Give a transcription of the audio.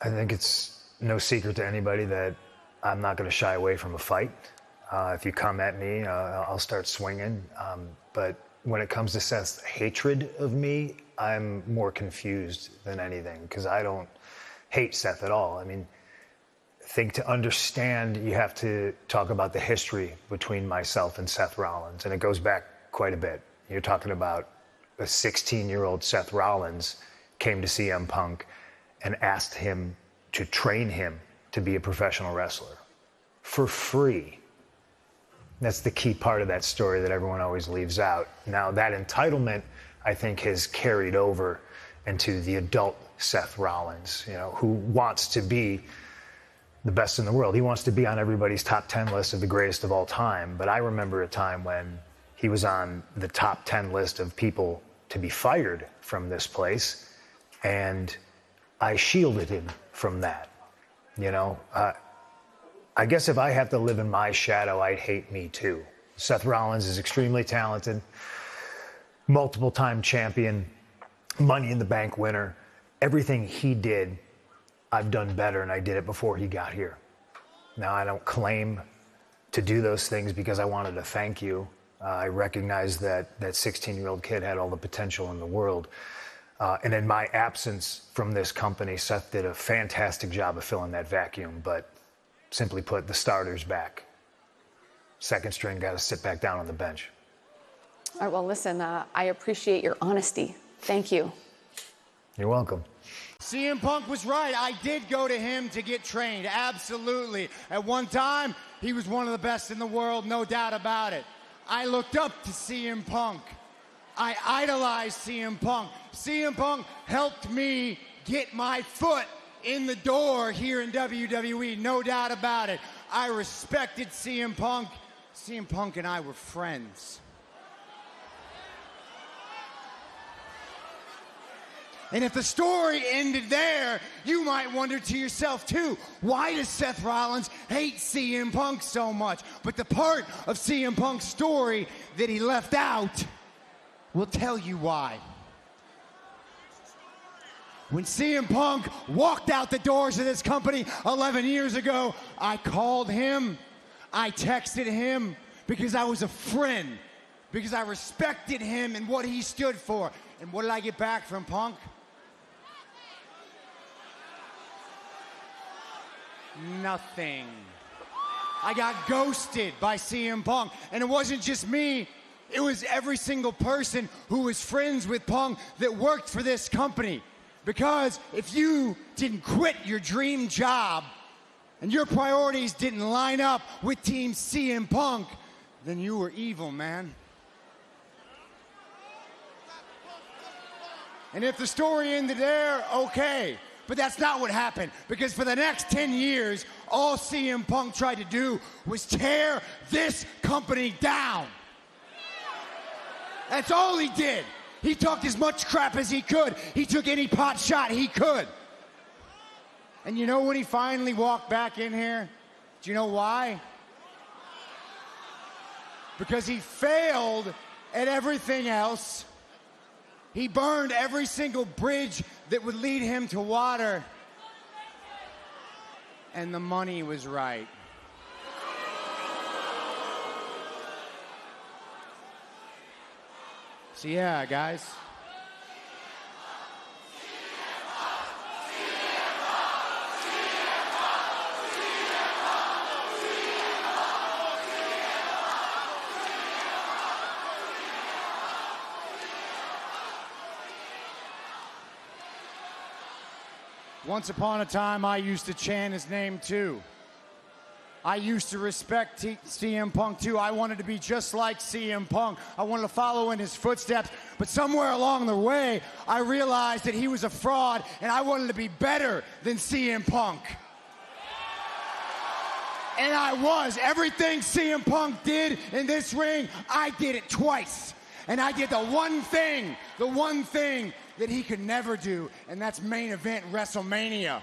I think it's no secret to anybody that I'm not going to shy away from a fight. If you come at me, I'll start swinging. But when it comes to Seth's hatred of me, I'm more confused than anything, because I don't hate Seth at all. I mean, I think to understand, you have to talk about the history between myself and Seth Rollins, and it goes back quite a bit. You're talking about a 16-year-old Seth Rollins came to CM Punk and asked him to train him to be a professional wrestler for free. That's the key part of that story that everyone always leaves out. Now, that entitlement, I think, has carried over into the adult Seth Rollins, you know, who wants to be the best in the world. He wants to be on everybody's top 10 list of the greatest of all time. But I remember a time when he was on the top 10 list of people to be fired from this place, and I shielded him from that. You know, I guess if I have to live in my shadow, I'd hate me too. Seth Rollins is extremely talented, multiple-time champion, Money in the Bank winner. Everything he did, I've done better, and I did it before he got here. Now, I don't claim to do those things because I wanted to thank you. I recognize that that 16-year-old kid had all the potential in the world. And in my absence from this company, Seth did a fantastic job of filling that vacuum. But simply put, the starter's back. Second string got to sit back down on the bench. All right, well, listen, I appreciate your honesty. Thank you. You're welcome. CM Punk was right. I did go to him to get trained, absolutely. At one time, he was one of the best in the world, no doubt about it. I looked up to CM Punk. I idolized CM Punk. CM Punk helped me get my foot in the door here in WWE, no doubt about it. I respected CM Punk. CM Punk and I were friends. And if the story ended there, you might wonder to yourself too, why does Seth Rollins hate CM Punk so much? But the part of CM Punk's story that he left out will tell you why. When CM Punk walked out the doors of this company 11 years ago, I called him, I texted him, because I was a friend, because I respected him and what he stood for. And what did I get back from Punk? Nothing. I got ghosted by CM Punk. And it wasn't just me, it was every single person who was friends with Punk that worked for this company. Because if you didn't quit your dream job and your priorities didn't line up with Team CM Punk, then you were evil, man. And if the story ended there, okay. But that's not what happened, because for the next 10 years, all CM Punk tried to do was tear this company down. That's all he did. He talked as much crap as he could. He took any pot shot he could. And you know when he finally walked back in here? Do you know why? Because he failed at everything else. He burned every single bridge that would lead him to water. And the money was right. So yeah, guys. Once upon a time, I used to chant his name too. I used to respect CM Punk too. I wanted to be just like CM Punk. I wanted to follow in his footsteps. But somewhere along the way, I realized that he was a fraud, and I wanted to be better than CM Punk. And I was. Everything CM Punk did in this ring, I did it twice. And I did the one thing that he could never do, and that's main event WrestleMania.